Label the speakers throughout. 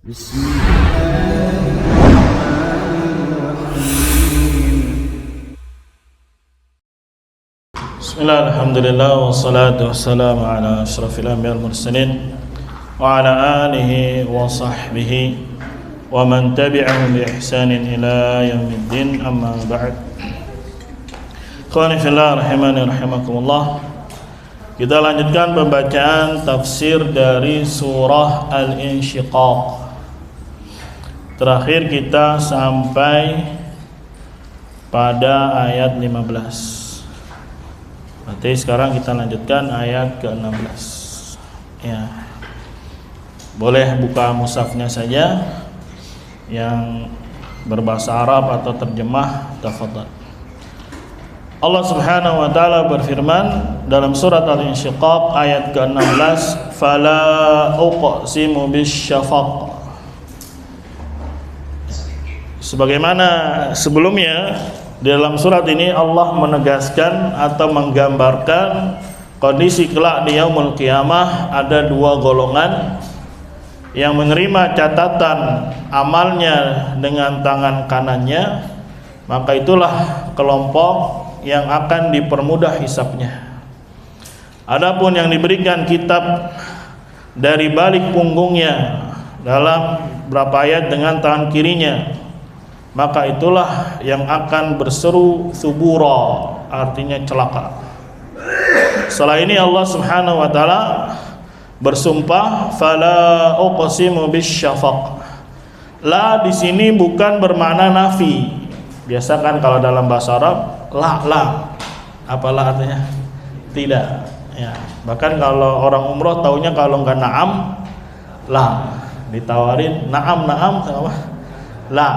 Speaker 1: Bismillah, alhamdulillah, wassalatu wassalamu ala asyrafil anbiya wal mursalin wa ala alihi wa sahbihi wa man tabi'ahum bi ihsanin ila yaumiddin, amma ba'd. Ikhwani fillah rahimani rahimakumullah. Kita lanjutkan pembacaan tafsir dari surah Al-Insyiqaq. Terakhir kita sampai pada ayat 15. Berarti sekarang kita lanjutkan ayat ke-16. Ya. Boleh buka mushafnya saja yang berbahasa Arab atau terjemah, tafadhal. Allah Subhanahu wa taala berfirman dalam surat Al-Insyiqaq ayat ke-16, "Fala uqsimu bisyafaq." Sebagaimana sebelumnya, di dalam surat ini Allah menegaskan atau menggambarkan kondisi kelak di yaumul qiyamah. Ada dua golongan yang menerima catatan amalnya dengan tangan kanannya, maka itulah kelompok yang akan dipermudah hisabnya. Adapun yang diberikan kitab dari balik punggungnya dalam berapa ayat dengan tangan kirinya, maka itulah yang akan berseru subura, artinya celaka. Setelah ini Allah Subhanahu wa taala bersumpah, fala uqsimu bisyafaq. La di sini bukan bermakna nafi. Biasa kan kalau dalam bahasa Arab la. Apalah artinya? Tidak. Ya, bahkan kalau orang umroh taunya kalau enggak na'am la. Ditawarin na'am sama la.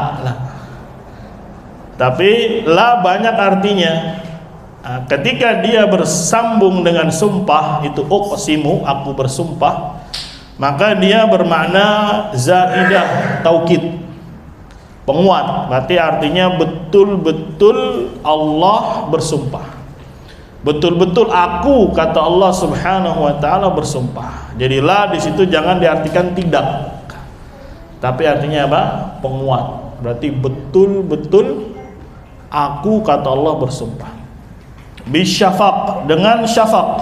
Speaker 1: Tapi la banyak artinya. Nah, ketika dia bersambung dengan sumpah, itu uqsimu, aku bersumpah, maka dia bermakna zaidah, taukid, penguat. Berarti artinya betul-betul Allah bersumpah. Betul-betul aku, kata Allah Subhanahu wa taala, bersumpah. Jadi la di situ jangan diartikan tidak. Tapi artinya apa? Penguat. Berarti betul-betul aku, kata Allah, bersumpah. Bisyafaq, dengan syafaq.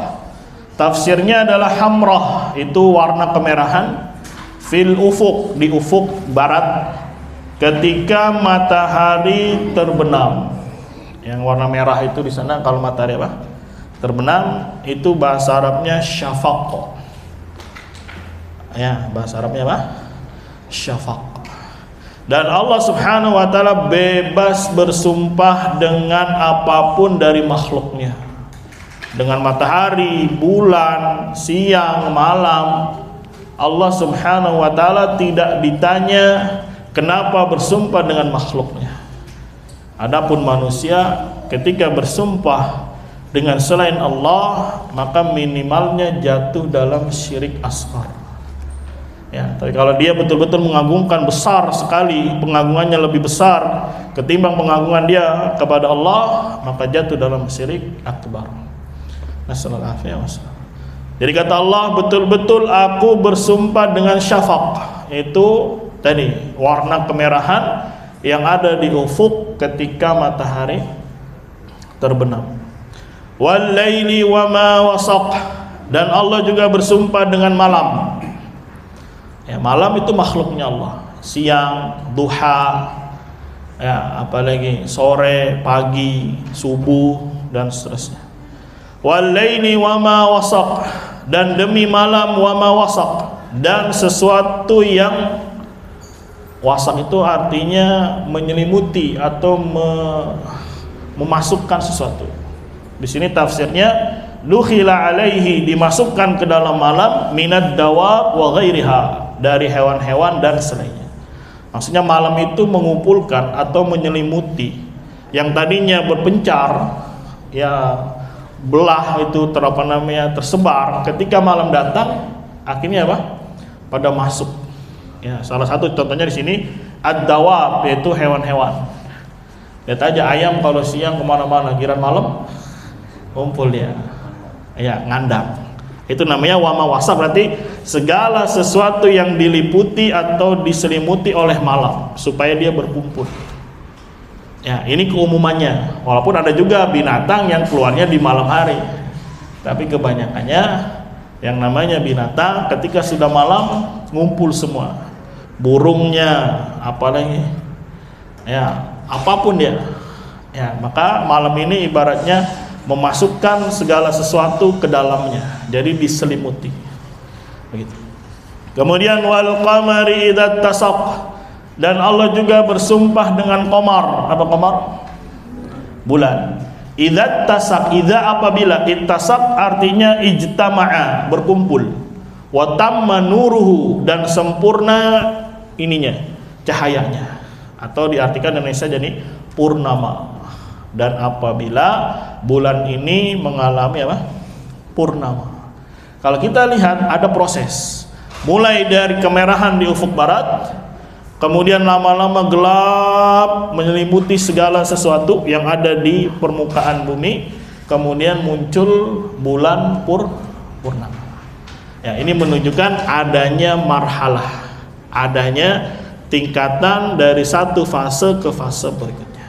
Speaker 1: Tafsirnya adalah hamrah, itu warna kemerahan. Fil ufuk, di ufuk barat, ketika matahari terbenam. Yang warna merah itu di sana kalau matahari apa? Terbenam, itu bahasa Arabnya syafaq. Ya, bahasa Arabnya apa? Syafaq. Dan Allah Subhanahu wa taala bebas bersumpah dengan apapun dari makhluknya. Dengan matahari, bulan, siang, malam. Allah Subhanahu wa taala tidak ditanya kenapa bersumpah dengan makhluknya. Adapun manusia ketika bersumpah dengan selain Allah, maka minimalnya jatuh dalam syirik asghar. Ya, tapi kalau dia betul-betul mengagungkan besar sekali, pengagungannya lebih besar ketimbang pengagungan dia kepada Allah, maka jatuh dalam syirik akbar. Nasallallahu alaihi wasallam. Jadi kata Allah, betul-betul aku bersumpah dengan syafaq, itu tadi warna kemerahan yang ada di ufuk ketika matahari terbenam. Wal laili wa ma wasaq, dan Allah juga bersumpah dengan malam. Ya, malam itu makhluknya Allah. Siang, duha, ya, apalagi sore, pagi, subuh, dan seterusnya. Wal laili wa ma wasaq, dan demi malam, wa ma wasaq, dan sesuatu yang wasaq itu artinya menyelimuti atau memasukkan sesuatu. Di sini tafsirnya dukhila alaihi, dimasukkan ke dalam malam, minad dawa wa ghairiha, dari hewan-hewan dan selainnya. Maksudnya malam itu mengumpulkan atau menyelimuti yang tadinya berpencar, ya belah itu tersebar. Ketika malam datang, akhirnya apa? Pada masuk. Ya, salah satu contohnya di sini ad-dawab, yaitu hewan-hewan. Lihat aja ayam kalau siang kemana-mana, giran malam kumpul dia, ya ngandang. Itu namanya wama wasa, berarti segala sesuatu yang diliputi atau diselimuti oleh malam supaya dia berkumpul. Ya, ini keumumannya. Walaupun ada juga binatang yang keluarnya di malam hari, tapi kebanyakannya yang namanya binatang ketika sudah malam ngumpul semua. Burungnya, apalagi, ya apapun dia. Ya, maka malam ini ibaratnya memasukkan segala sesuatu ke dalamnya, jadi diselimuti. Begitu. Kemudian wal qamari idza tasaq, dan Allah juga bersumpah dengan qamar. Apa qamar? Bulan. Idza tasaq, idza apabila, ittasaq artinya ijtama'a, berkumpul. Wa tamma nuruhu, dan sempurna ininya, cahayanya. Atau diartikan Indonesia jadi purnama. Dan apabila bulan ini mengalami apa? Purnama. Kalau kita lihat ada proses, mulai dari kemerahan di ufuk barat, kemudian lama-lama gelap menyelimuti segala sesuatu yang ada di permukaan bumi, kemudian muncul bulan purnama. Ya, ini menunjukkan adanya marhalah, adanya tingkatan dari satu fase ke fase berikutnya.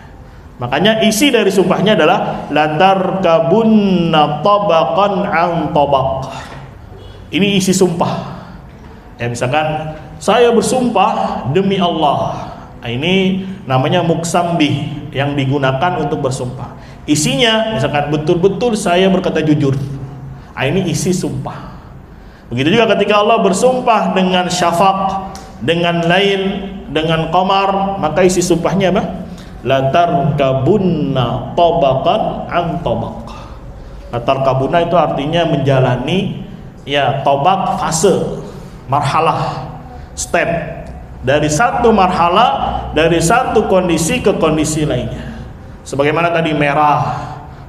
Speaker 1: Makanya isi dari sumpahnya adalah latar kabunna tabaqan an tabaq. Ini isi sumpah. Ya, misalkan saya bersumpah demi Allah. Nah, ini namanya muksambih yang digunakan untuk bersumpah. Isinya misalkan betul-betul saya berkata jujur. Nah, ini isi sumpah. Begitu juga ketika Allah bersumpah dengan syafaq, dengan lail, dengan qamar, maka isi sumpahnya apa? Latar kabunna tabaqan an tabaq. Latar kabunna itu artinya menjalani, ya, tabaq fase, marhalah, step, dari satu marhalah, dari satu kondisi ke kondisi lainnya. Sebagaimana tadi merah,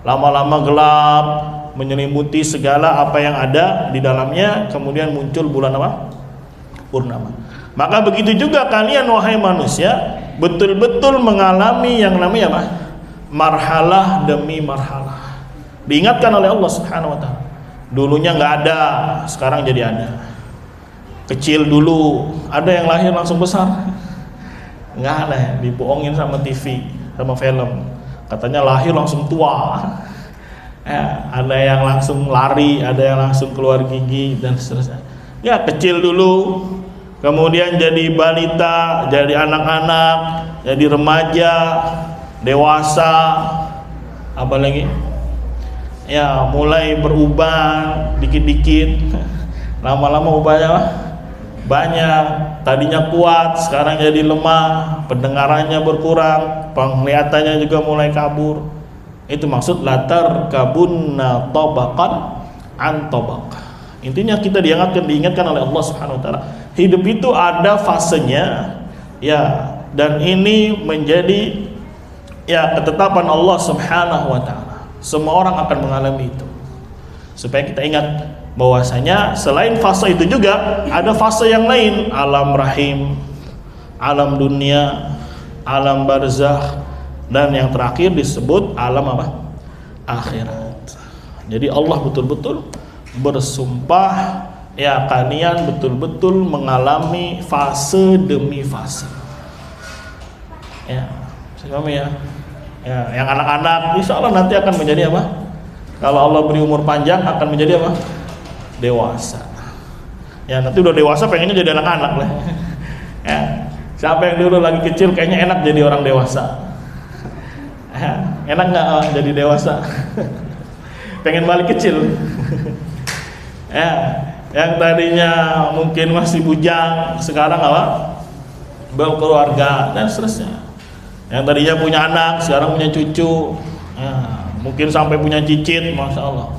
Speaker 1: lama-lama gelap menyelimuti segala apa yang ada di dalamnya, kemudian muncul bulan apa? Purnama. Maka begitu juga kalian wahai manusia betul-betul mengalami yang namanya apa? Marhalah demi marhalah. Diingatkan oleh Allah Subhanahu wa taala. Dulunya nggak ada, sekarang jadi ada. Kecil dulu, ada yang lahir langsung besar. Nggak ada, dibohongin sama TV, sama film. Katanya lahir langsung tua. Ya, ada yang langsung lari, ada yang langsung keluar gigi dan seterusnya. Ya, kecil dulu, kemudian jadi balita, jadi anak-anak, jadi remaja, dewasa, apa lagi? Ya, mulai berubah dikit-dikit. Lama-lama ubahnya apa? Banyak. Tadinya kuat, sekarang jadi lemah, pendengarannya berkurang, penglihatannya juga mulai kabur. Itu maksud latar kabunna tabaqan an tabaq. Intinya kita diingatkan oleh Allah Subhanahu wa taala. Hidup itu ada fasenya, ya, dan ini menjadi, ya, ketetapan Allah Subhanahu wa taala. Semua orang akan mengalami itu. Supaya kita ingat bahwasanya selain fase itu juga ada fase yang lain, alam rahim, alam dunia, alam barzakh, dan yang terakhir disebut alam apa? Akhirat. Jadi Allah betul-betul bersumpah, ya, kalian betul-betul mengalami fase demi fase. Ya, kami ya. Ya, yang anak-anak insya Allah nanti akan menjadi apa? Kalau Allah beri umur panjang akan menjadi apa? Dewasa. Ya, nanti udah dewasa pengennya jadi anak-anak lah. Ya, siapa yang dulu lagi kecil kayaknya enak jadi orang dewasa. Ya, enak nggak jadi dewasa? Pengen balik kecil. Ya, yang tadinya mungkin masih bujang sekarang apa? Berkeluarga dan seterusnya. Yang tadinya punya anak sekarang punya cucu, ya, mungkin sampai punya cicit, masya Allah,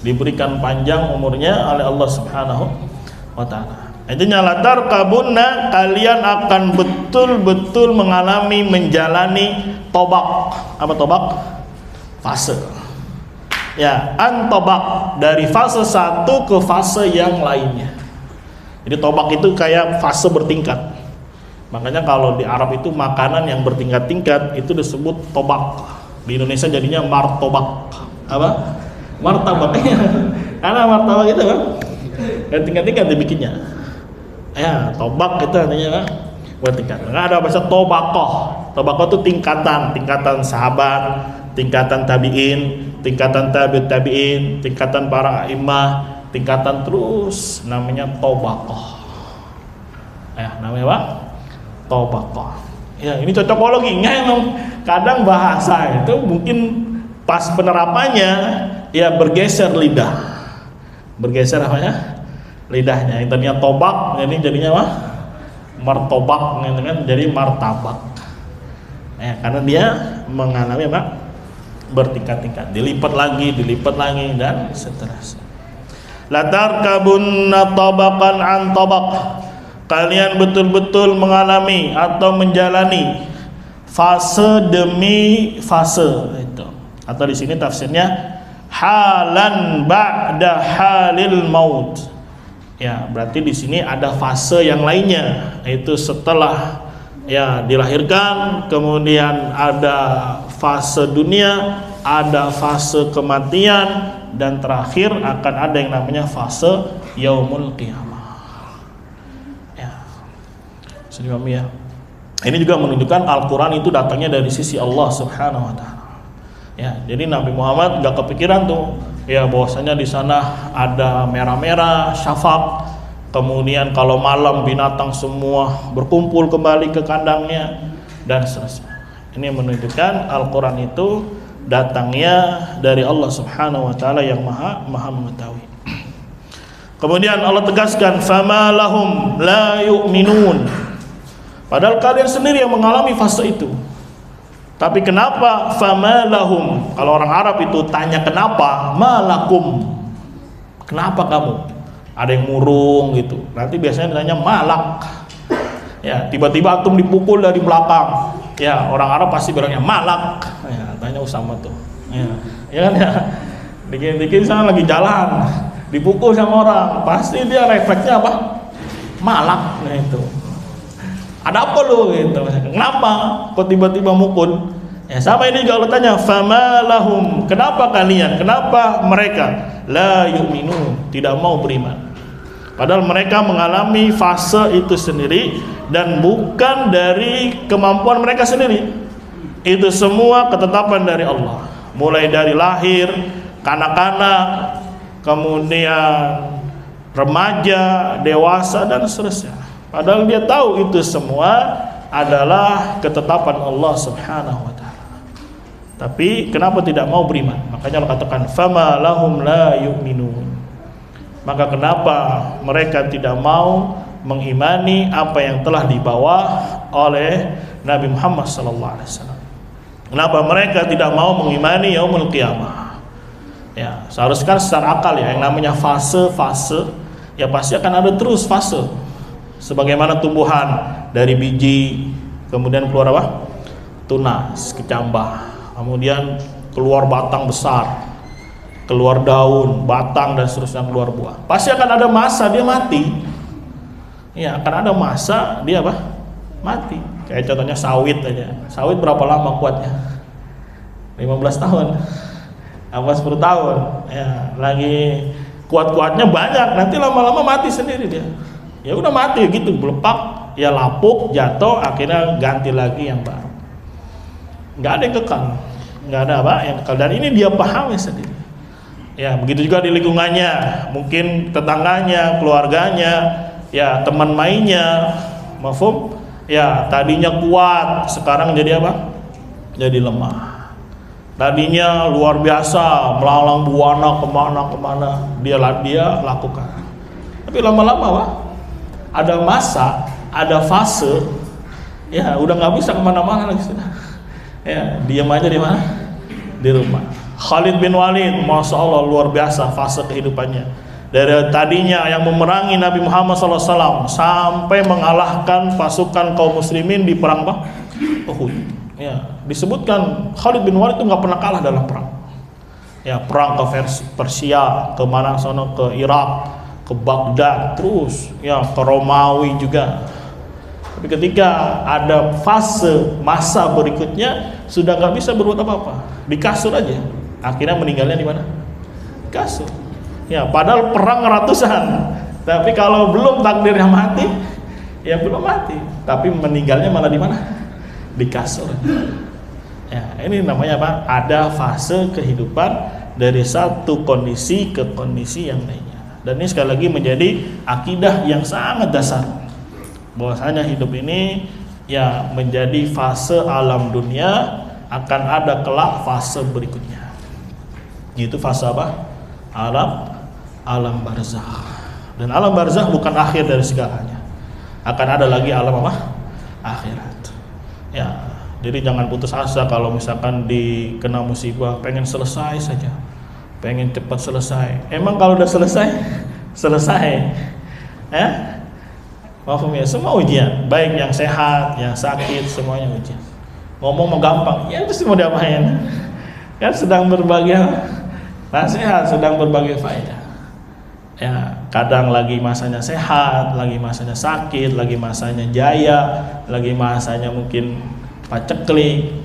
Speaker 1: diberikan panjang umurnya oleh Allah Subhanahu wa taala. Intinya latar kabunna, kalian akan betul-betul mengalami, menjalani tobak. Apa tobak? Fase. Ya, antobak, dari fase satu ke fase yang lainnya. Jadi tobak itu kayak fase bertingkat. Makanya kalau di Arab itu makanan yang bertingkat-tingkat itu disebut tobak. Di Indonesia jadinya martobak. Apa? Martabak. Karena martabak itu kan tingkat-tingkat dibikinnya. Ya, tobak itu artinya buat tingkatan. Nah, ada bahasa tobakoh. Tobakoh itu tingkatan sahabat, tingkatan tabiin, tingkatan tabiin, tingkatan para imam, tingkatan terus, namanya tobakoh. Ya, namanya apa? Tobakoh. Ya, ini cocokologinya emang kadang bahasa itu mungkin pas penerapannya ya bergeser lidah. Bergeser apa ya? Lidahnya. Yang tadinya tobak, ini jadinya apa? Martobak, gitu kan? Jadi martabak. Ya, karena dia mengalami apa? Bertingkat-tingkat, dilipat lagi dan seterusnya. Latar kabunna tabaqan an tabaq. Kalian betul-betul mengalami atau menjalani fase demi fase itu. Atau di sini tafsirnya halan ba'da halil maut. Ya, berarti di sini ada fase yang lainnya, yaitu setelah ya dilahirkan, kemudian ada fase dunia, ada fase kematian, dan terakhir akan ada yang namanya fase yaumul qiyamah. Ya. Sudah ya. Ini juga menunjukkan Al-Qur'an itu datangnya dari sisi Allah Subhanahu wa taala. Ya, jadi Nabi Muhammad enggak kepikiran tuh ya bahwasanya di sana ada merah-merah syafaq. Kemudian kalau malam binatang semua berkumpul kembali ke kandangnya dan seterusnya. Ini menunjukkan Al-Qur'an itu datangnya dari Allah Subhanahu wa taala yang Maha mengetahui. Kemudian Allah tegaskan fama lahum la yu'minun. Padahal kalian sendiri yang mengalami fase itu. Tapi kenapa fama lahum? Kalau orang Arab itu tanya kenapa, malakum. Kenapa kamu? Ada yang murung gitu. Nanti biasanya ditanya malak. Ya, tiba-tiba antum dipukul dari belakang. Ya, orang Arab pasti bilangnya malak. Ya, tanya Usama tuh. Ya kan ya. Dikit-dikit sana lagi jalan, dipukul sama orang, pasti dia refleksnya apa? Malak. Nah itu. Ada apa lu gitu? Kenapa kok tiba-tiba mukul? Ya sama ini juga Allah tanya, fama lahum. Kenapa kalian? Kenapa mereka la yu'minun, tidak mau beriman? Padahal mereka mengalami fase itu sendiri dan bukan dari kemampuan mereka sendiri. Itu semua ketetapan dari Allah. Mulai dari lahir, kanak-kanak, kemudian remaja, dewasa dan seterusnya. Padahal dia tahu itu semua adalah ketetapan Allah Subhanahu wa taala. Tapi kenapa tidak mau beriman? Makanya Allah katakan fama lahum la yu'minun. Maka kenapa mereka tidak mau mengimani apa yang telah dibawa oleh Nabi Muhammad sallallahu alaihi wasallam? Kenapa mereka tidak mau mengimani yaumul qiyamah? Ya, seharusnya secara akal ya, yang namanya fase-fase ya pasti akan ada terus fase. Sebagaimana tumbuhan dari biji, kemudian keluar apa? Tunas, kecambah, kemudian keluar batang besar, keluar daun, batang dan seterusnya keluar buah. Pasti akan ada masa dia mati. Ya, akan ada masa dia apa? Mati. Kayak contohnya sawit aja. Sawit berapa lama kuatnya? 15 tahun. Apa 10 tahun? Ya, lagi kuat-kuatnya banyak, nanti lama-lama mati sendiri dia. Ya udah mati gitu, belepak, ya lapuk, jatuh, akhirnya ganti lagi yang baru. Nggak ada yang kekal, nggak ada apa yang kekal. Dan ini dia pahami sendiri. Ya begitu juga di lingkungannya, mungkin tetangganya, keluarganya, ya teman mainnya, mafhum? Ya tadinya kuat, sekarang jadi apa? Jadi lemah. Tadinya luar biasa, melalang buana kemana-kemana, dia lakukan. Tapi lama-lama apa? Ada masa, ada fase, ya udah nggak bisa kemana-mana lagi sudah. Ya diam aja di mana? Di rumah. Khalid bin Walid, masya Allah luar biasa fase kehidupannya. Dari tadinya yang memerangi Nabi Muhammad SAW sampai mengalahkan pasukan kaum muslimin di perang Uhud. Ya, disebutkan Khalid bin Walid itu nggak pernah kalah dalam perang. Ya perang ke Persia, ke mana sono, ke Irak, ke Baghdad, terus ya ke Romawi juga. Tapi ketika ada fase masa berikutnya sudah nggak bisa berbuat apa-apa, di kasur aja. Akhirnya meninggalnya di mana? Di kasur. Ya padahal perang ratusan, Tapi kalau belum takdirnya mati, ya belum mati. Tapi meninggalnya malah di mana? Di kasur. Ya, ini namanya apa? Ada fase kehidupan dari satu kondisi ke kondisi yang lainnya. Dan ini sekali lagi menjadi akidah yang sangat dasar. Bahwasanya hidup ini ya menjadi fase alam dunia, akan ada kelak fase berikutnya. Yaitu fase apa? Alam barzakh. Dan alam barzakh bukan akhir dari segalanya. Akan ada lagi alam apa? Akhirat. Ya, jadi jangan putus asa kalau misalkan dikena musibah, pengen selesai saja. Pengen cepat selesai. Emang kalau udah selesai? Selesai. Maafum ya, semua ujian, baik yang sehat, yang sakit, semuanya ujian. Ngomong mau gampang, ya pasti mau diapain? Kan sedang berbagi nasihat, sedang berbagi faedah. Ya, kadang lagi masanya sehat, lagi masanya sakit, lagi masanya jaya, lagi masanya mungkin paceklik.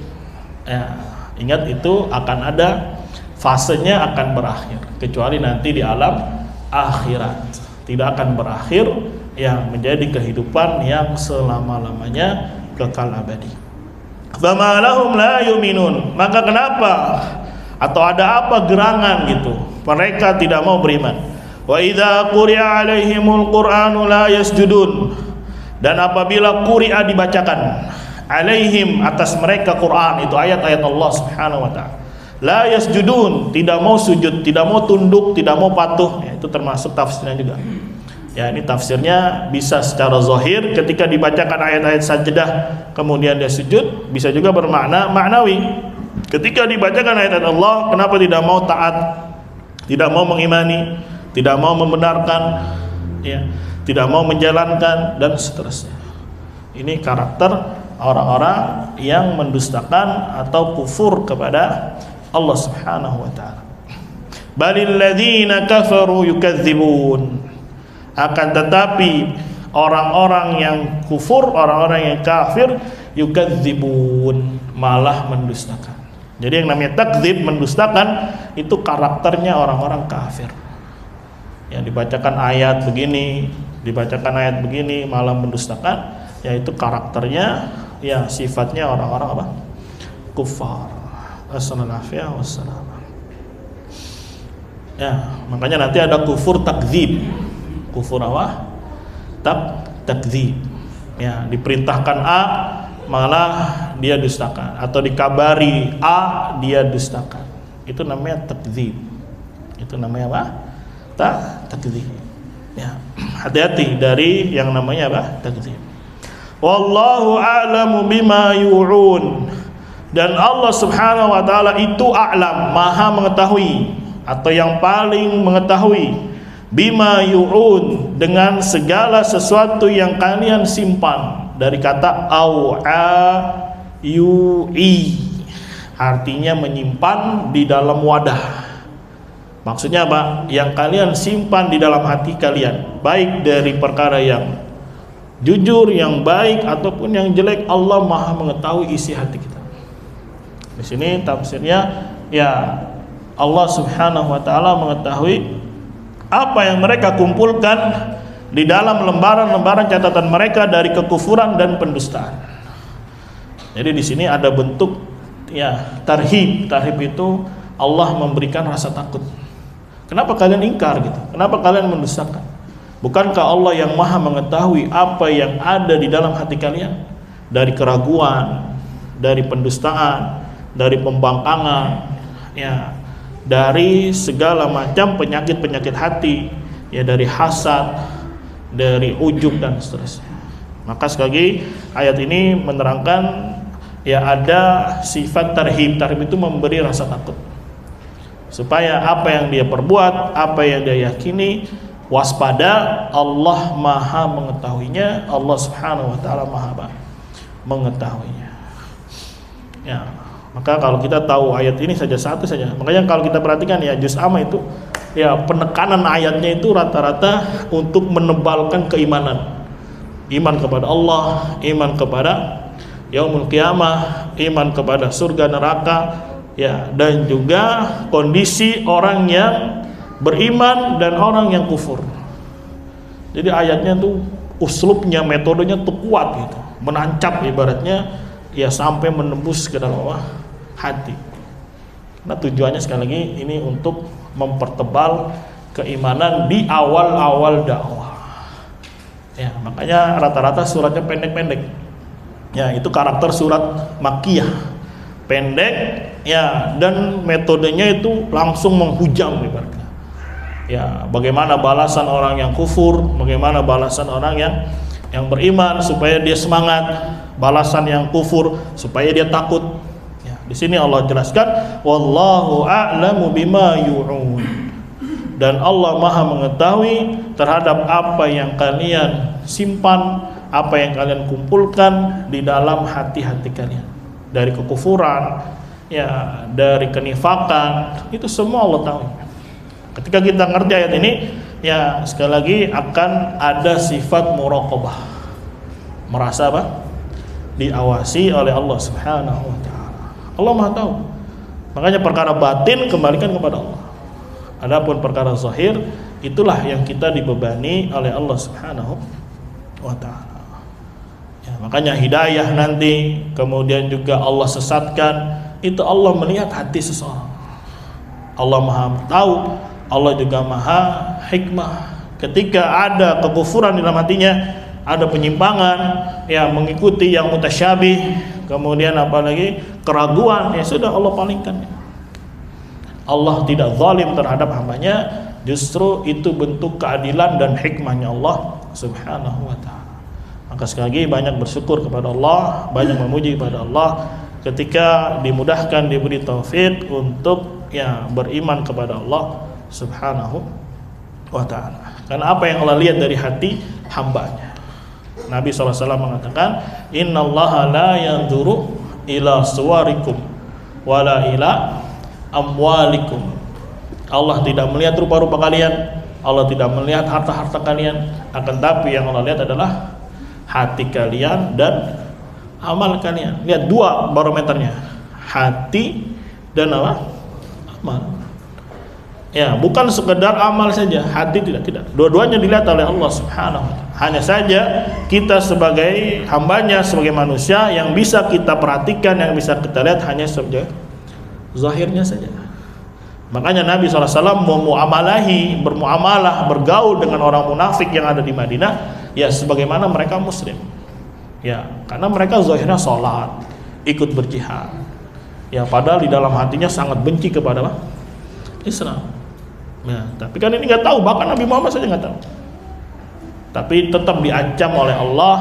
Speaker 1: Ya, ingat itu akan ada fasenya, akan berakhir. Kecuali nanti di alam akhirat tidak akan berakhir, yang menjadi kehidupan yang selama-lamanya kekal abadi. Fama lahum la yu'minun. Maka kenapa atau ada apa gerangan gitu mereka tidak mau beriman? Wa idza quri'a 'alaihimul qur'anu la yasjudun. Dan apabila quri'a dibacakan alaihim atas mereka Quran, itu ayat-ayat Allah Subhanahu wa taala, la yasjudun, tidak mau sujud, tidak mau tunduk, tidak mau patuh. Ya, itu termasuk tafsirnya juga. Ya, ini tafsirnya bisa secara zahir ketika dibacakan ayat-ayat sajdah kemudian dia sujud, bisa juga bermakna maknawi. Ketika dibacakan ayat-ayat Allah, kenapa tidak mau taat, tidak mau mengimani, tidak mau membenarkan, ya, tidak mau menjalankan dan seterusnya. Ini karakter orang-orang yang mendustakan atau kufur kepada Allah Subhanahu wa taala. Balil ladzina kafaru yukadzibun. Akan tetapi orang-orang yang kufur, orang-orang yang kafir, yukadzibun, malah mendustakan. Jadi yang namanya takdzib, mendustakan, itu karakternya orang-orang kafir. Yang dibacakan ayat begini, dibacakan ayat begini, malah mendustakan, yaitu karakternya, ya sifatnya orang-orang apa? Kufar. Assalamualaikum wassalam. Ya, makanya nanti ada kufur takdzib. Kufur apa? Takdzib. Ya, diperintahkan A malah dia dustakan, atau dikabari A dia dustakan. Itu namanya takdzib. Itu namanya apa? Takdzib. Ya, hati-hati dari yang namanya apa? Takdzib. Wallahu a'lamu bima yu'un. Dan Allah Subhanahu wa taala itu a'lam, maha mengetahui atau yang paling mengetahui, bima yu'un, dengan segala sesuatu yang kalian simpan. Dari kata au'a yu'i, artinya menyimpan di dalam wadah. Maksudnya apa? Yang kalian simpan di dalam hati kalian, baik dari perkara yang jujur, yang baik ataupun yang jelek, Allah maha mengetahui isi hati kita. Di sini tafsirnya, ya Allah Subhanahu wa taala mengetahui apa yang mereka kumpulkan di dalam lembaran-lembaran catatan mereka dari kekufuran dan pendustaan. Jadi di sini ada bentuk, ya, tarhib. Tarhib itu Allah memberikan rasa takut. Kenapa kalian ingkar gitu? Kenapa kalian mendustakan? Bukankah Allah yang maha mengetahui apa yang ada di dalam hati kalian? Dari keraguan, dari pendustaan, dari pembangkangan, ya, dari segala macam penyakit-penyakit hati, ya, dari hasad, dari ujub dan seterusnya. Maka sekali lagi ayat ini menerangkan, ya, ada sifat tarhib. Tarhib itu memberi rasa takut, supaya apa yang dia perbuat, apa yang dia yakini, waspada. Allah maha mengetahuinya. Allah Subhanahu wa taala maha mengetahuinya. Ya, maka kalau kita tahu ayat ini saja, satu saja, makanya kalau kita perhatikan, ya, juz amma itu, ya, penekanan ayatnya itu rata-rata untuk menebalkan keimanan. Iman kepada Allah, iman kepada yaumul qiyamah, iman kepada surga neraka, ya, dan juga kondisi orang yang beriman dan orang yang kufur. Jadi ayatnya tuh uslubnya, metodenya tuh kuat gitu, menancap ibaratnya ya sampai menembus ke dalam hati. Nah tujuannya sekali lagi ini untuk mempertebal keimanan di awal-awal dakwah. Ya, makanya rata-rata suratnya pendek-pendek. Ya, itu karakter surat Makkiyah. Pendek ya, dan metodenya itu langsung menghujam ibaratnya. Ya, bagaimana balasan orang yang kufur, bagaimana balasan orang yang beriman supaya dia semangat, balasan yang kufur supaya dia takut. Ya, di sini Allah jelaskan wallahu a'lamu bima yu'un. Dan Allah Maha mengetahui terhadap apa yang kalian simpan, apa yang kalian kumpulkan di dalam hati-hati kalian. Dari kekufuran, ya, dari kenifakan, itu semua Allah tahu. Ketika kita ngerti ayat ini, ya sekali lagi akan ada sifat muraqabah. Merasa apa? Diawasi oleh Allah Subhanahu wa taala. Allah Maha tahu. Makanya perkara batin kembalikan kepada Allah. Adapun perkara zahir, itulah yang kita dibebani oleh Allah Subhanahu wa taala. Ya, makanya hidayah nanti, kemudian juga Allah sesatkan, itu Allah melihat hati seseorang. Allah Maha tahu, Allah juga Maha hikmah. Ketika ada kekufuran di dalam hatinya, ada penyimpangan, ya mengikuti yang mutasyabih, kemudian apalagi keraguan, ya sudah Allah palingkan. Allah tidak zalim terhadap hambanya, justru itu bentuk keadilan dan hikmahnya Allah Subhanahu wa ta'ala. Maka sekali lagi banyak bersyukur kepada Allah, banyak memuji kepada Allah ketika dimudahkan, diberi taufik untuk ya beriman kepada Allah Subhanahu wa ta'ala. Karena apa yang Allah lihat dari hati hambanya. Nabi SAW mengatakan, innallaha la yanzuru ila suwarikum wala ila amwalikum. Allah tidak melihat rupa-rupa kalian, Allah tidak melihat harta-harta kalian, akan tapi yang Allah lihat adalah hati kalian dan amal kalian. Lihat dua barometernya, hati dan apa? Amal. Ya, bukan sekedar amal saja, hati tidak. Dua-duanya dilihat oleh Allah Subhanahu wa taala. Hanya saja kita sebagai hambanya, sebagai manusia yang bisa kita perhatikan, yang bisa kita lihat hanya sebagai zahirnya saja. Makanya Nabi SAW bermuamalah, bergaul dengan orang munafik yang ada di Madinah, ya sebagaimana mereka muslim. Ya, karena mereka zahirnya sholat, ikut berjihad. Ya, padahal di dalam hatinya sangat benci kepada Islam. Ya, tapi kan ini nggak tahu, bahkan Nabi Muhammad saja nggak tahu. Tapi tetap diancam oleh Allah,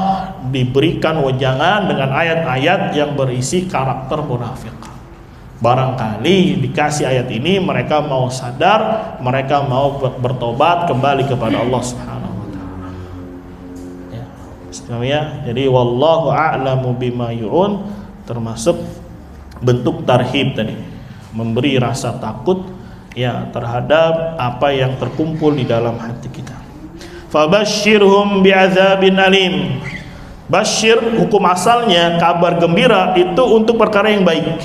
Speaker 1: diberikan wejangan dengan ayat-ayat yang berisi karakter munafik. Barangkali dikasih ayat ini mereka mau sadar, mereka mau bertobat kembali kepada Allah Subhanahu wa taala. Ya. Jadi wallahu a'lamu bima yu'un termasuk bentuk tarhib tadi, memberi rasa takut ya terhadap apa yang terkumpul di dalam hati kita. Fabashshirhum bi'adzabin alim. Basyir hukum asalnya kabar gembira itu untuk perkara yang baik.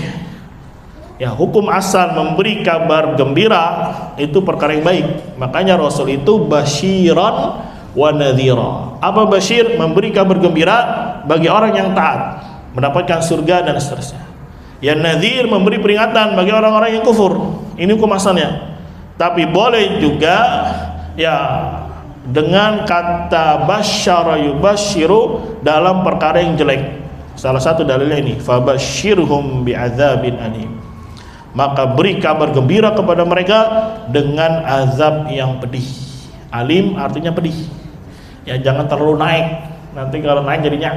Speaker 1: Ya, hukum asal memberi kabar gembira itu perkara yang baik. Makanya Rasul itu basyiran wa nadhira. Apa basyir? Memberi kabar gembira bagi orang yang taat, mendapatkan surga dan seterusnya. Ya, nadhir memberi peringatan bagi orang-orang yang kufur. Ini hukum asalnya. Tapi boleh juga ya dengan kata basyara yubasyiru dalam perkara yang jelek. Salah satu dalilnya ini, fabasyirhum bi'adzabin alim. Maka beri kabar gembira kepada mereka dengan azab yang pedih. Alim artinya pedih. Ya, jangan terlalu naik. Nanti kalau naik jadinya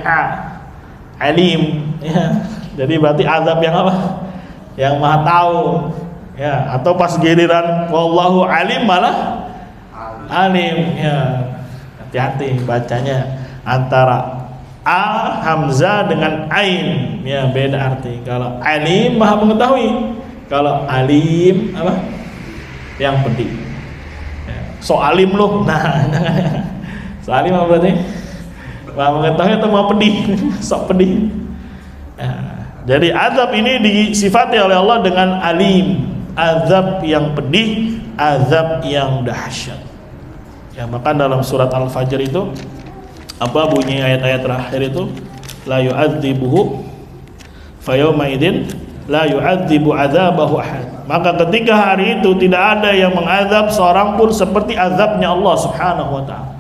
Speaker 1: alim. Ya, jadi berarti azab yang apa? Yang Maha tahu. Ya, atau pas giliran wallahu alim malah alim. Ya, hati-hati bacanya antara a hamzah dengan ain. Ya, beda arti. Kalau alim Maha mengetahui. Kalau alim apa? Yang pedih. Ya. So alim loh. Nah, so alim apa berarti? Maha mengetahui atau maha pedih? Sok pedih. Ya. Jadi azab ini disifati oleh Allah dengan alim, azab yang pedih, azab yang dahsyat. Ya, bahkan dalam surat Al-Fajr itu apa bunyi ayat-ayat terakhir itu, la yu'adzibuhu fayawma idzin la yu'adzibu adzabahu ahad. Maka ketika hari itu tidak ada yang mengazab seorang pun seperti azabnya Allah Subhanahu wa taala.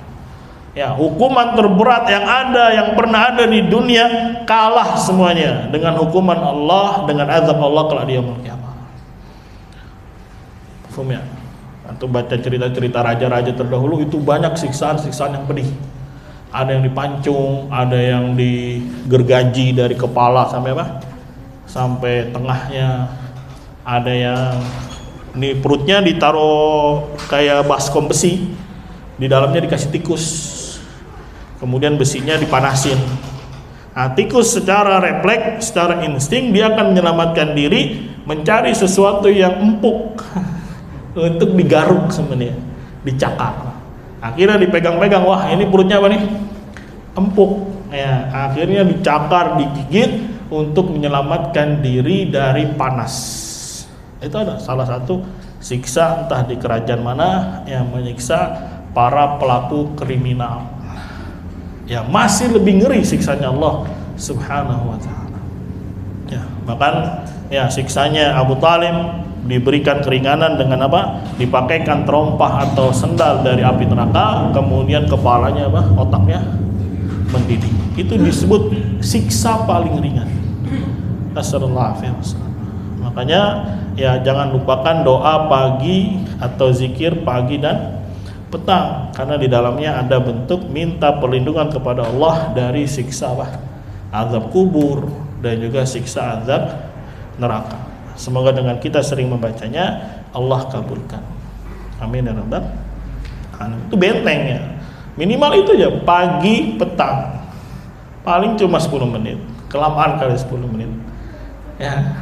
Speaker 1: Ya, hukuman terberat yang ada, yang pernah ada di dunia kalah semuanya dengan hukuman Allah, dengan azab Allah kelak di yaumul qiyamah. Paham ya? Atau baca cerita-cerita raja-raja terdahulu itu banyak siksaan-siksaan yang pedih. Ada yang dipancung, ada yang digergaji dari kepala sampai apa? Sampai tengahnya. Ada yang ini perutnya ditaruh kayak baskom besi, di dalamnya dikasih tikus. Kemudian besinya dipanasin. Nah, tikus secara refleks, secara insting dia akan menyelamatkan diri mencari sesuatu yang empuk untuk digaruk sebenarnya, dicakar. Akhirnya dipegang-pegang, wah ini perutnya apa nih? Empuk. Ya, akhirnya dicakar, digigit untuk menyelamatkan diri dari panas. Itu ada salah satu siksa entah di kerajaan mana yang menyiksa para pelaku kriminal. Ya, masih lebih ngeri siksanya Allah Subhanahu wa taala. Ya, bahkan ya siksanya Abu Thalib diberikan keringanan dengan apa? Dipakaikan terompah atau sendal dari api neraka, kemudian kepalanya apa? Otaknya mendidih. Itu disebut siksa paling ringan. Astagfirullahaladzim. Makanya ya jangan lupakan doa pagi atau zikir pagi dan petang, karena di dalamnya ada bentuk minta perlindungan kepada Allah dari siksa apa? Azab kubur dan juga siksa azab neraka. Semoga dengan kita sering membacanya Allah kabulkan. Amin ya rabbal alamin. Itu bentengnya. Minimal itu aja, pagi petang. Paling cuma 10 menit. Kelamaan kali 10 menit. Ya,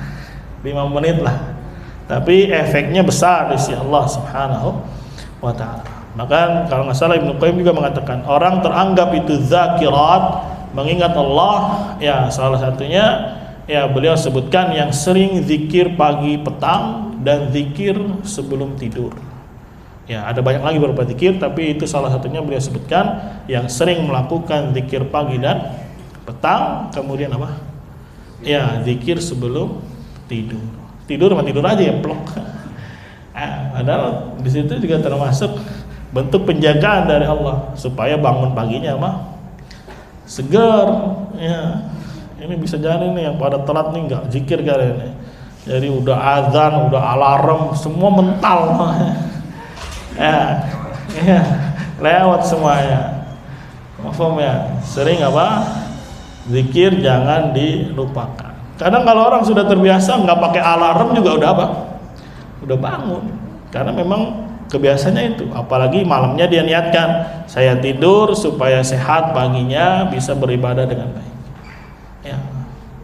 Speaker 1: 5 menit lah. Tapi efeknya besar di sisi Allah Subhanahu wa taala. Maka kalau nggak salah Ibnu Qayyim juga mengatakan orang teranggap itu zakirat, mengingat Allah, ya salah satunya ya beliau sebutkan yang sering zikir pagi petang dan zikir sebelum tidur. Ya, ada banyak lagi beberapa zikir, tapi itu salah satunya beliau sebutkan yang sering melakukan zikir pagi dan petang, kemudian apa? Ya, zikir sebelum tidur. Tidur mah tidur aja ya, plok. Padahal di situ juga termasuk bentuk penjagaan dari Allah supaya bangun paginya mah segar. Ya, ini bisa jadi nih yang pada telat nih nggak zikir kali ini. Jadi udah azan, udah alarm, semua mental. Ya, lewat semuanya. Paham ya? Sering apa? Zikir jangan dilupakan. Kadang kalau orang sudah terbiasa nggak pakai alarm juga udah apa? Udah bangun. Karena memang kebiasaannya itu. Apalagi malamnya dia niatkan, saya tidur supaya sehat paginya bisa beribadah dengan baik. Ya,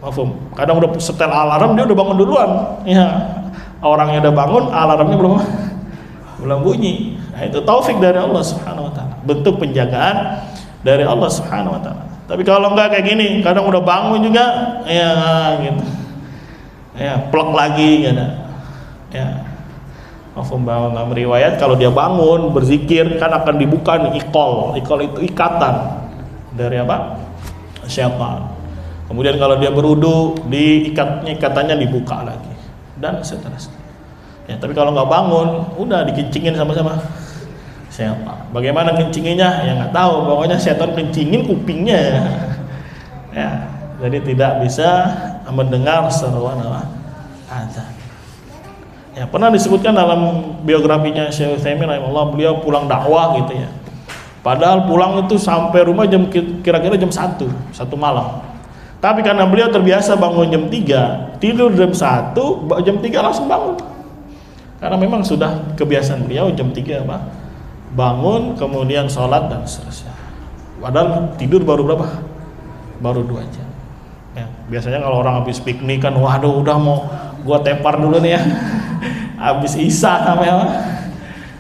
Speaker 1: paham. Kadang udah setel alarm dia udah bangun duluan. Ya, orangnya udah bangun, alarmnya belum bunyi. Nah, itu taufik dari Allah Subhanahu wa taala. Bentuk penjagaan dari Allah Subhanahu wa taala. Tapi kalau enggak kayak gini, kadang udah bangun juga ya gitu. Ya, plok lagi gitu. Ya. Paham dalam riwayat kalau dia bangun berzikir kan akan dibuka nih iqol. Iqol itu ikatan dari apa? Syaitan. Kemudian kalau dia berudu, ikatannya dibuka lagi dan seterusnya. Ya, tapi kalau nggak bangun, udah dikencingin sama-sama setan. Bagaimana kencinginnya? Ya nggak tahu. Pokoknya setan kencingin kupingnya. Ya, jadi tidak bisa mendengar seruan azan. Ya, pernah disebutkan dalam biografinya Syekh Utsaimin rahimahullah, beliau pulang dakwah gitu ya. Padahal pulang itu sampai rumah kira-kira jam 1 malam. Tapi karena beliau terbiasa bangun jam 3, tidur jam 1, jam 3 langsung bangun. Karena memang sudah kebiasaan beliau jam 3 apa? Bangun, kemudian sholat dan seterusnya. Padahal tidur baru berapa? Baru 2 jam. Ya, biasanya kalau orang habis piknik kan, waduh udah mau gua tepar dulu nih ya. Habis isya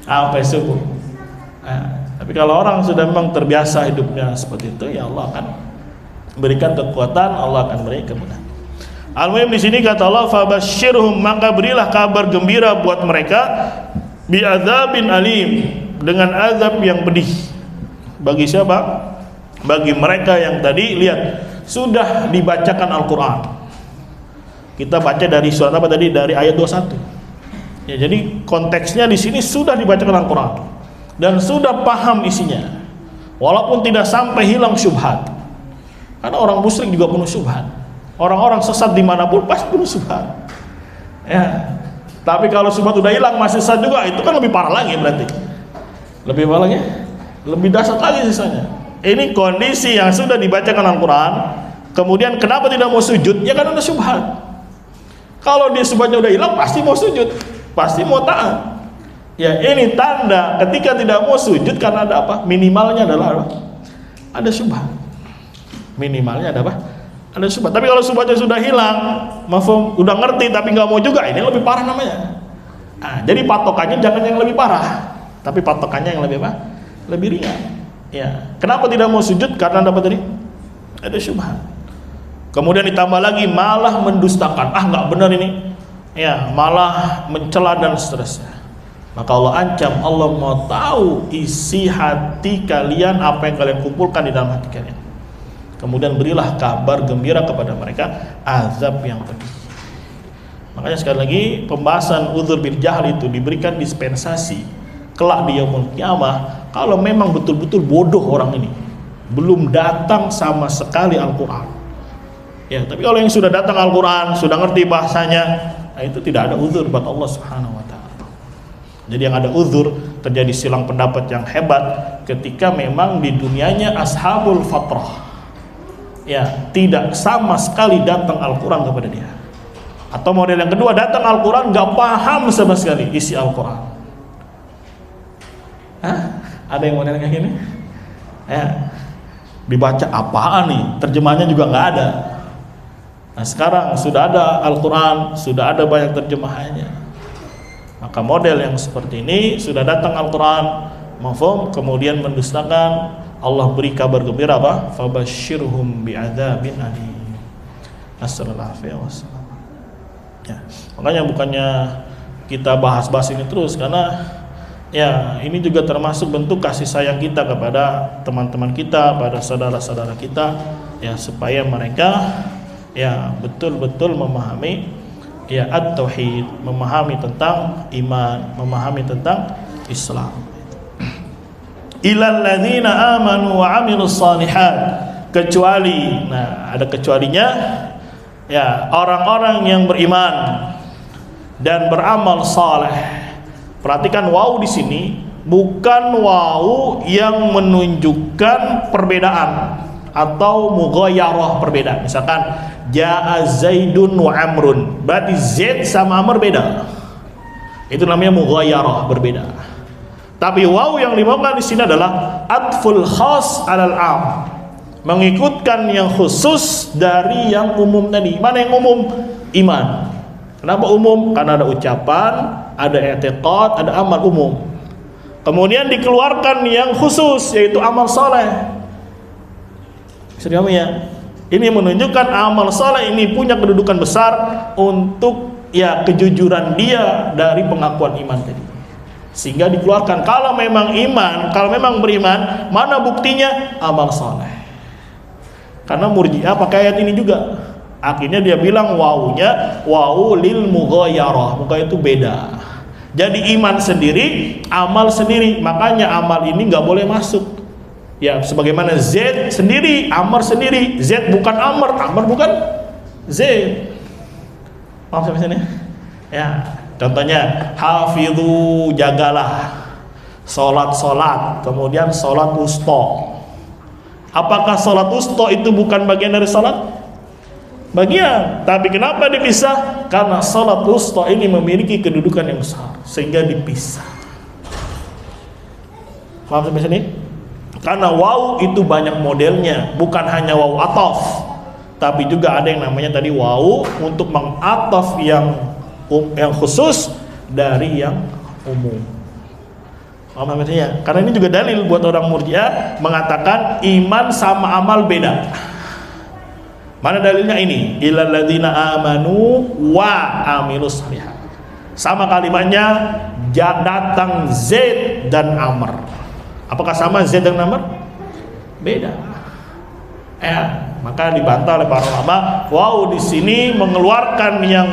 Speaker 1: sampai subuh. Nah, tapi kalau orang sudah memang terbiasa hidupnya seperti itu, ya Allah akan berikan kekuatan, Allah akan beri kemudahan. Al-Muhim di sini kata Allah, fabasyirhum, maka berilah kabar gembira buat mereka bi'adzabin alim, dengan azab yang pedih. Bagi siapa? Bagi mereka yang tadi lihat sudah dibacakan Al-Qur'an. Kita baca dari surat apa tadi? Dari ayat 21. Ya, jadi konteksnya di sini sudah dibacakan Al-Qur'an dan sudah paham isinya. Walaupun tidak sampai hilang syubhat. Karena orang musyrik juga penuh syubhat. Orang-orang sesat dimanapun pasti penuh syubhat. Ya. Tapi kalau syubhat udah hilang masih sesat juga, itu kan lebih parah lagi berarti. Lebih parah lagi? Lebih dahsyat lagi sisanya. Ini kondisi yang sudah dibacakan Al-Quran. Kemudian kenapa tidak mau sujud? Ya kan ada syubhat. Kalau dia syubhatnya udah hilang pasti mau sujud, pasti mau taat. Ya ini tanda ketika tidak mau sujud karena ada apa? Minimalnya adalah apa? Ada syubhat. Minimalnya ada apa? Ada syubhat. Tapi kalau syubhatnya sudah hilang, mafhum, udah ngerti tapi nggak mau juga, ini lebih parah namanya. Nah, jadi patokannya jangan yang lebih parah, tapi patokannya yang lebih apa? Lebih ringan. Ya. Kenapa tidak mau sujud? Karena ada apa tadi? Ada syubhat. Kemudian ditambah lagi malah mendustakan. Ah nggak benar ini. Ya, malah mencela dan seterusnya. Maka Allah ancam, Allah mau tahu isi hati kalian, apa yang kalian kumpulkan di dalam hati kalian. Kemudian berilah kabar gembira kepada mereka azab yang pedih. Makanya sekali lagi pembahasan udzur bil jahl itu diberikan dispensasi kelak di yaumul qiyamah kalau memang betul-betul bodoh orang ini, belum datang sama sekali Al-Qur'an. Ya, tapi kalau yang sudah datang Al-Qur'an, sudah ngerti bahasanya, nah itu tidak ada udzur buat Allah Subhanahu wa taala. Jadi yang ada uzur, terjadi silang pendapat yang hebat ketika memang di dunianya ashabul fatrah, ya tidak sama sekali datang Al-Quran kepada dia. Atau model yang kedua, datang Al-Quran gak paham sama sekali isi Al-Quran. Ada yang model kayak gini? Ya, dibaca apaan nih? Terjemahannya juga gak ada. Nah sekarang sudah ada Al-Quran, sudah ada banyak terjemahannya. Maka model yang seperti ini sudah datang Al-Quran, mafhum, kemudian mendustakan, Allah beri kabar gembira apa? Fabasyirhum bi'adzabin alim. Assalamualaikum warahmatullahi. Ya, makanya bukannya kita bahas-bahas ini terus karena ya ini juga termasuk bentuk kasih sayang kita kepada teman-teman kita, pada saudara-saudara kita, ya supaya mereka ya betul-betul memahami ya at-tauhid, memahami tentang iman, memahami tentang Islam. Ilal ladzina amanu wa amilus shalihat, kecuali, nah ada kecualinya, ya orang-orang yang beriman dan beramal saleh. Perhatikan waw di sini bukan waw yang menunjukkan perbedaan atau mughayarah, perbedaan. Misalkan Ja'a Zaidun wa Amrun, berarti Zaid sama Amr beda. Itu namanya mughayarah, berbeda. Tapi waw yang dimaukan di sini adalah atful khas alal am, mengikutkan yang khusus dari yang umum tadi. Mana yang umum? Iman. Kenapa umum? Karena ada ucapan, ada i'tiqad, ada amal umum. Kemudian dikeluarkan yang khusus, yaitu amal saleh. Serius ya? Ini menunjukkan amal saleh ini punya kedudukan besar untuk ya kejujuran dia dari pengakuan iman tadi. Sehingga dikeluarkan, kalau memang iman, kalau memang beriman, mana buktinya? Amal saleh. Karena Murji'ah pakai ayat ini juga. Akhirnya dia bilang wawunya wawu lil mughayarah, muka itu beda. Jadi iman sendiri, amal sendiri. Makanya amal ini nggak boleh masuk. Ya, sebagaimana Z sendiri, Amr sendiri. Z bukan Amr, Amr bukan Z. Paham sampai sini? Ya, contohnya hafidhu, jagalah. Salat, kemudian salat wusta. Apakah salat wusta itu bukan bagian dari salat? Bagian. Tapi kenapa dipisah? Karena salat wusta ini memiliki kedudukan yang besar sehingga dipisah. Paham sampai sini? Karena waw itu banyak modelnya, bukan hanya waw ataf, tapi juga ada yang namanya tadi waw untuk mengataf yang khusus dari yang umum. Paham maksudnya? Karena ini juga dalil buat orang Murji'ah mengatakan iman sama amal beda. Mana dalilnya ini? Illal ladzina amanu wa amilus shalihat. Sama kalimatnya, datang Zaid dan Amr. Apakah sama Zaid dan Amr? Beda. Maka dibantah oleh para ulama, wow, di sini mengeluarkan yang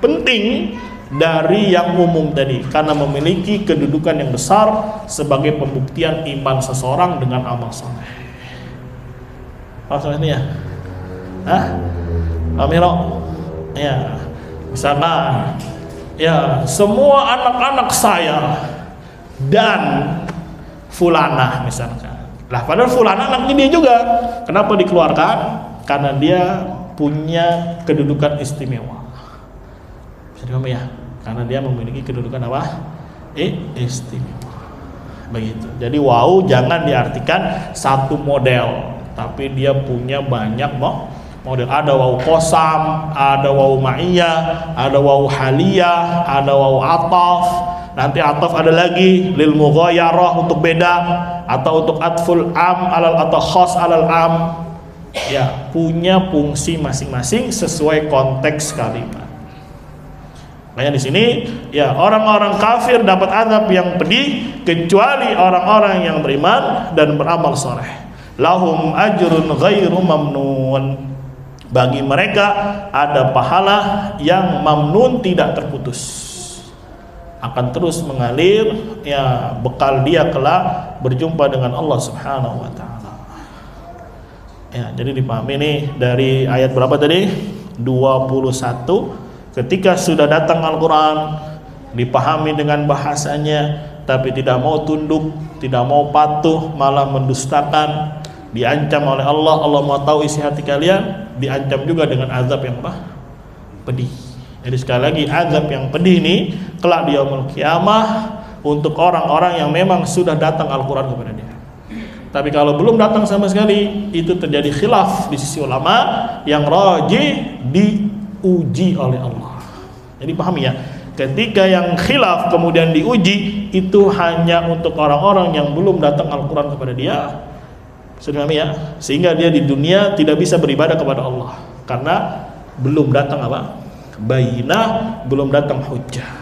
Speaker 1: penting dari yang umum tadi, karena memiliki kedudukan yang besar sebagai pembuktian iman seseorang dengan amal saleh. Maksudnya ini ya? Amiro? Ya, misalkan ya, semua anak-anak saya dan fulanah misalkan. Lah padahal fulanah anaknya dia juga. Kenapa dikeluarkan? Karena dia punya kedudukan istimewa. Bisa dipahami ya? Karena dia memiliki kedudukan apa? Istimewa. Begitu. Jadi wow jangan diartikan satu model, tapi dia punya banyak model. Ada waw qasam, ada waw ma'iyah, ada waw haliyah, ada waw ataf. Nanti ataf ada lagi lil mughayarah untuk beda, atau untuk atful am alal atau khas alal am. Ya, punya fungsi masing-masing sesuai konteks kalimat. Makanya di sini ya, orang-orang kafir dapat azab yang pedih kecuali orang-orang yang beriman dan beramal saleh. Lahum ajrun ghairu mamnun. Bagi mereka ada pahala yang mamnun, tidak terputus, akan terus mengalir ya, bekal dia kelak berjumpa dengan Allah Subhanahu wa taala. Ya, jadi dipahami nih dari ayat berapa tadi? 21. Ketika sudah datang Al-Qur'an, dipahami dengan bahasanya tapi tidak mau tunduk, tidak mau patuh, malah mendustakan, diancam oleh Allah. Allah mau tahu isi hati kalian, diancam juga dengan azab yang pedih. Jadi sekali lagi, azab yang pedih ini kelak di yaumul qiyamah untuk orang-orang yang memang sudah datang Al-Quran kepada dia. Tapi kalau belum datang sama sekali, itu terjadi khilaf di sisi ulama, yang rajih diuji oleh Allah. Jadi pahami ya, ketika yang khilaf kemudian diuji, itu hanya untuk orang-orang yang belum datang Al-Quran kepada dia. Sudah pahami ya? Sehingga dia di dunia tidak bisa beribadah kepada Allah karena belum datang apa? Bayyinah, belum datang hujjah.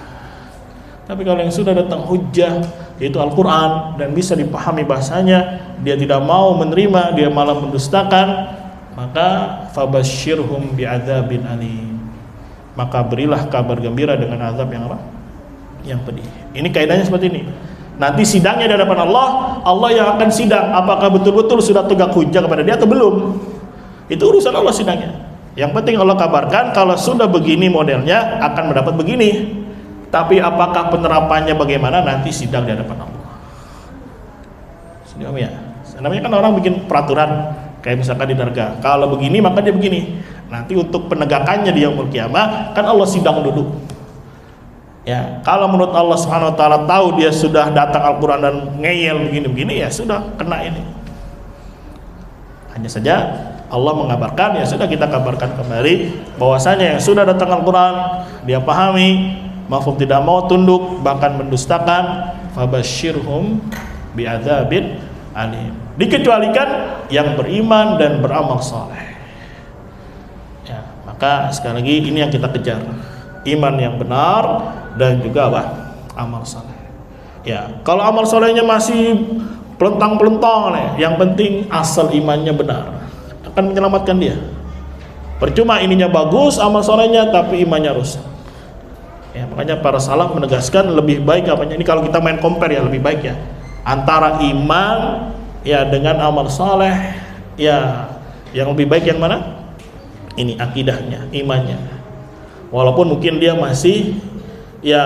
Speaker 1: Tapi kalau yang sudah datang hujjah, yaitu Al-Quran, dan bisa dipahami bahasanya, dia tidak mau menerima, dia malah mendustakan, maka fabashshirhum bi'adzabin alim. Maka berilah kabar gembira dengan azab yang apa? Yang pedih. Ini kaidahnya seperti ini. Nanti sidangnya di hadapan Allah, Allah yang akan sidang apakah betul-betul sudah tegak hujjah kepada dia atau belum. Itu urusan Allah sidangnya. Yang penting Allah kabarkan kalau sudah begini modelnya akan mendapat begini. Tapi apakah penerapannya bagaimana, nanti sidang di hadapan Allah. Sudah ya. Namanya kan orang bikin peraturan, kayak misalkan di neraka, kalau begini maka dia begini. Nanti untuk penegakannya di yaumul qiyamah kan Allah sidang dulu. Ya, kalau menurut Allah Subhanahu wa taala tahu dia sudah datang Al-Qur'an dan ngeyel begini-begini, ya sudah kena ini. Hanya saja Allah mengabarkan, ya sudah kita kabarkan kembali bahwasanya yang sudah datang Al-Qur'an dia pahami, mafhum tidak mau tunduk bahkan mendustakan, fabashshirhum bi'adzabin alim. Dikecualikan yang beriman dan beramal saleh. Ya, maka sekali lagi ini yang kita kejar. Iman yang benar dan juga apa? Amal saleh. Ya, kalau amal salehnya masih pelentang-pelentang nih, yang penting asal imannya benar, akan menyelamatkan dia. Percuma ininya bagus amal salehnya tapi imannya rusak. Ya, makanya para salaf menegaskan lebih baik apanya, ini kalau kita main compare ya, lebih baik ya antara iman ya dengan amal saleh, ya yang lebih baik yang mana? Ini akidahnya, imannya. Walaupun mungkin dia masih ya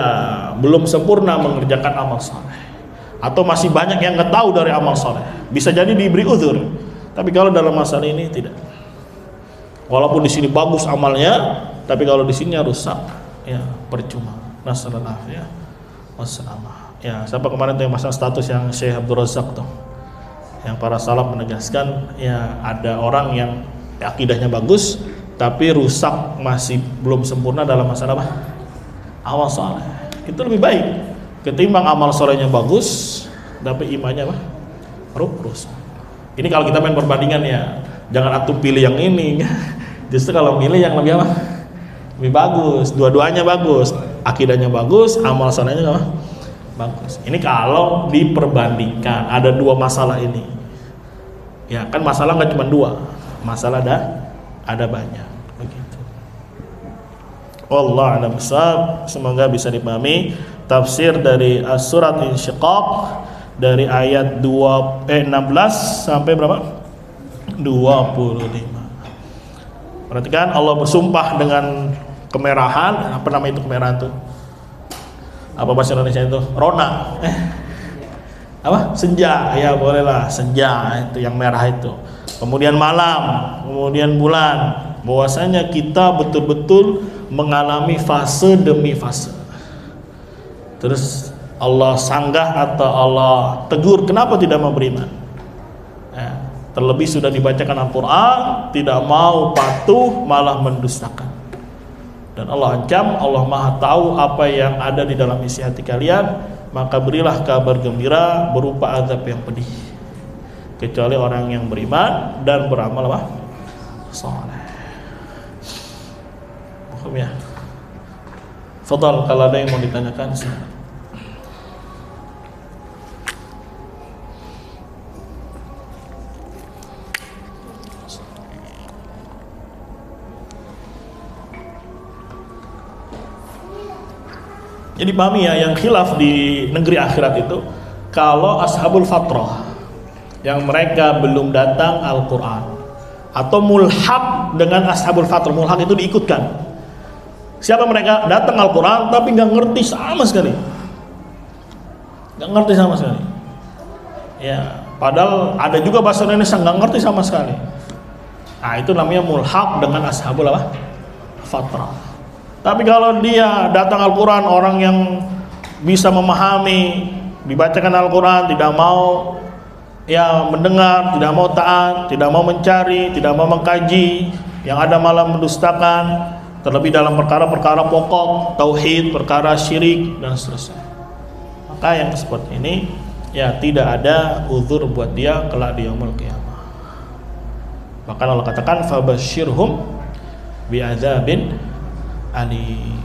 Speaker 1: belum sempurna mengerjakan amal saleh, atau masih banyak yang nggak tahu dari amal saleh, bisa jadi diberi uzur. Tapi kalau dalam masalah ini tidak. Walaupun di sini bagus amalnya, tapi kalau di sini rusak, ya percuma. Nasallallahu ya wassalamah. Ya, siapa kemarin tuh yang masang status yang Syekh Abdul Razak tuh, yang para salaf menegaskan ya ada orang yang akidahnya bagus tapi rusak, masih belum sempurna dalam masalah apa? Amal saleh. Itu lebih baik ketimbang amal salehnya bagus tapi imannya apa? Rusak. Ini kalau kita main perbandingan ya, jangan atuh pilih yang ini. Justru kalau milih yang lebih apa? lebih bagus, dua-duanya bagus, akidahnya bagus, amal solehnya apa? Bagus. Ini kalau diperbandingkan ada dua masalah ini, ya kan masalah nggak cuma dua, masalah ada banyak. Begitu. Wallahu a'lam bishawab. Semoga bisa dipahami tafsir dari surat Insyiqaq dari ayat 16 sampai berapa? 25. Perhatikan, Allah bersumpah dengan kemerahan. Apa nama itu kemerahan tuh? Apa bahasa Indonesia itu? Rona. Apa? Senja. Ya bolehlah, senja itu yang merah itu. Kemudian malam, kemudian bulan. Bahwasanya kita betul-betul mengalami fase demi fase. Terus Allah sanggah atau Allah tegur, kenapa tidak mau beriman? Ya, terlebih sudah dibacakan Al-Quran, tidak mau patuh, malah mendustakan. Dan Allah ancam, Allah maha tahu apa yang ada di dalam isi hati kalian, maka berilah kabar gembira berupa azab yang pedih, kecuali orang yang beriman dan beramal apa? Saleh. Paham ya? Fadal, kalau ada yang mau ditanyakan silakan. Jadi pahami ya, yang khilaf di negeri akhirat itu kalau ashabul fatrah yang mereka belum datang Al-Quran atau mulhaq dengan ashabul fatrah. Mulhaq itu diikutkan. Siapa mereka? Datang Al-Quran tapi nggak ngerti sama sekali, nggak ngerti sama sekali. Ya, padahal ada juga bahasa Indonesia nggak ngerti sama sekali. Nah, itu namanya mulhaq dengan ashabul apa? Fatrah. Tapi kalau dia datang Al-Quran, orang yang bisa memahami, dibacakan Al-Quran, tidak mau ya mendengar, tidak mau taat, tidak mau mencari, tidak mau mengkaji, yang ada malah mendustakan, terlebih dalam perkara-perkara pokok, tauhid, perkara syirik dan seterusnya. Maka yang seperti ini ya tidak ada uzur buat dia kelak di yaumul qiyamah. Bahkan Allah katakan fabasyirhum bi'adzabin ali.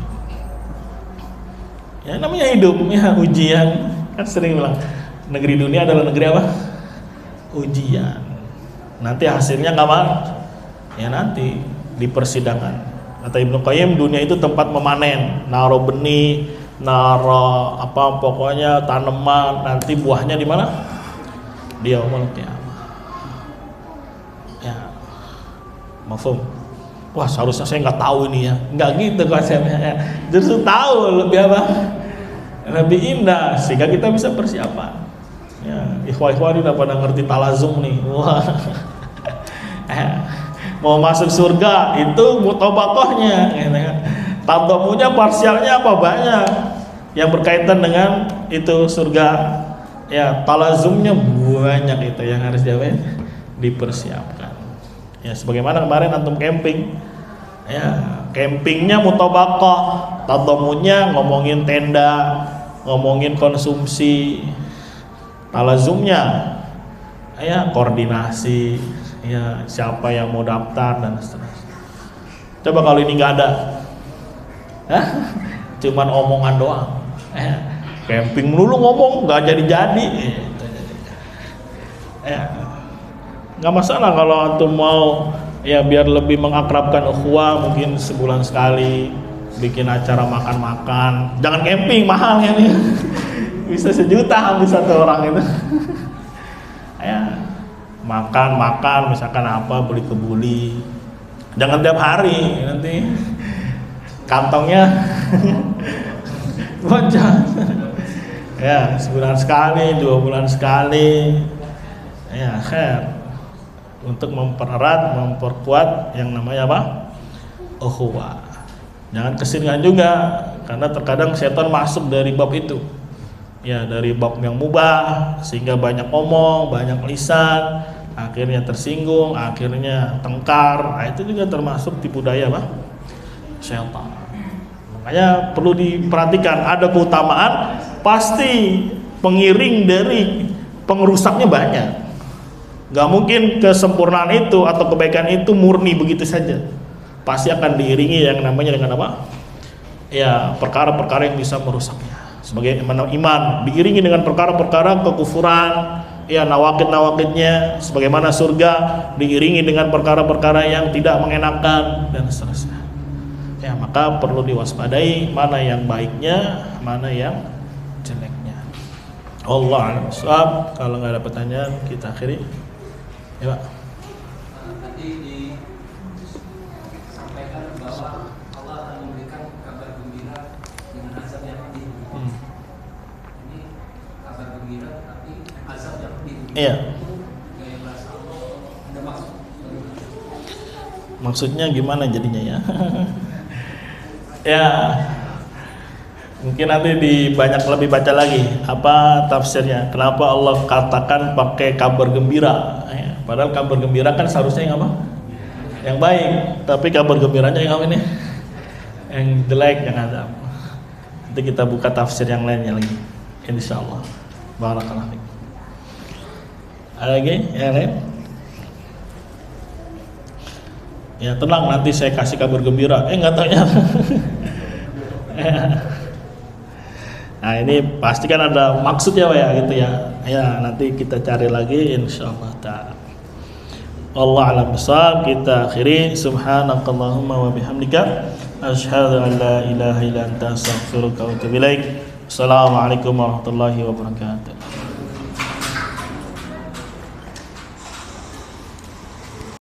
Speaker 1: Ya namanya hidup ya, ujian. Kan sering bilang negeri dunia adalah negeri apa? Ujian. Nanti hasilnya kapan? Ya nanti di persidangan. Kata Ibnu Qayyim, dunia itu tempat memanen, naruh benih, naruh apa pokoknya tanaman, nanti buahnya di mana? Di yaumul qiyamah. Ya. Mafhum? Wah, seharusnya saya nggak tahu ini ya. Nggak gitu konsepnya. Justru tahu lebih apa? Lebih indah sehingga kita bisa persiapan. Ya, ikhwah-ikhwah ini udah pada ngerti talazum nih. Wah. Mau masuk surga itu mutobakohnya, gitu kan. Tadomunya parsialnya apa banyak yang berkaitan dengan itu surga. Ya, talazumnya banyak itu yang harus dipersiapkan. Ya, sebagaimana kemarin antum camping, ya campingnya mutobakoh, tadomunya ngomongin tenda, ngomongin konsumsi, talazumnya ya koordinasi, ya siapa yang mau daftar dan seterusnya. Coba kalau ini nggak ada, cuman omongan doang, camping melulu ngomong nggak jadi-jadi, ya. Nggak masalah kalau antum mau ya biar lebih mengakrabkan ukhuwah, mungkin sebulan sekali bikin acara makan-makan. Jangan camping, mahal ya nih. Bisa 1 juta habis satu orang itu. Ya, makan misalkan apa, beli kebuli. Jangan tiap hari, nanti kantongnya bocor. Ya, sebulan sekali, 2 bulan sekali. Ya, khair. Untuk mempererat, memperkuat yang namanya apa? Ukhuwah. Jangan keseringan juga, karena terkadang setan masuk dari bab itu. Ya, dari bab yang mubah sehingga banyak omong, banyak lisan, akhirnya tersinggung, akhirnya tengkar. Nah, itu juga termasuk tipu daya apa? Setan. Makanya perlu diperhatikan, ada keutamaan, pasti pengiring dari pengerusaknya banyak. Gak mungkin kesempurnaan itu atau kebaikan itu murni begitu saja. pasti akan diiringi yang namanya dengan apa? Ya, perkara-perkara yang bisa merusaknya. Sebagai iman diiringi dengan perkara-perkara kekufuran, ya nawakid-nawakidnya, sebagaimana surga diiringi dengan perkara-perkara yang tidak mengenakan dan seterusnya. Ya, maka perlu diwaspadai mana yang baiknya, mana yang jeleknya. Allah a'lam bishawab. Kalau nggak ada pertanyaan kita akhiri. Ya, Pak.
Speaker 2: Tadi disampaikan bahwa Allah akan memberikan kabar gembira dengan azab yang pedih. Ini kabar gembira tapi azab yang pedih.
Speaker 1: Iya.
Speaker 2: Gaya bahasa Allah ada maksud.
Speaker 1: Maksudnya gimana jadinya ya? Ya, mungkin nanti lebih baca lagi apa tafsirnya. Kenapa Allah katakan pakai kabar gembira? Ya, padahal kabar gembira kan seharusnya yang apa? Yang baik. Tapi kabar gembiranya yang apa ini? Yang jelek, yang azab. Nanti kita buka tafsir yang lainnya lagi. Insyaallah. Barakallahu fiik. Ada lagi yang lain? Ya tenang, nanti saya kasih kabar gembira. Nggak taunya. Nah ini pasti kan ada maksudnya Pak ya gitu ya. Ya nanti kita cari lagi insyaallah ta'ala. Allah a'lam bishawab. Kita akhiri subhanakallahumma wa bihamdika asyhadu an la ilaha illa anta astaghfiruka wa atubu ilaik. Assalamualaikum warahmatullahi wabarakatuh.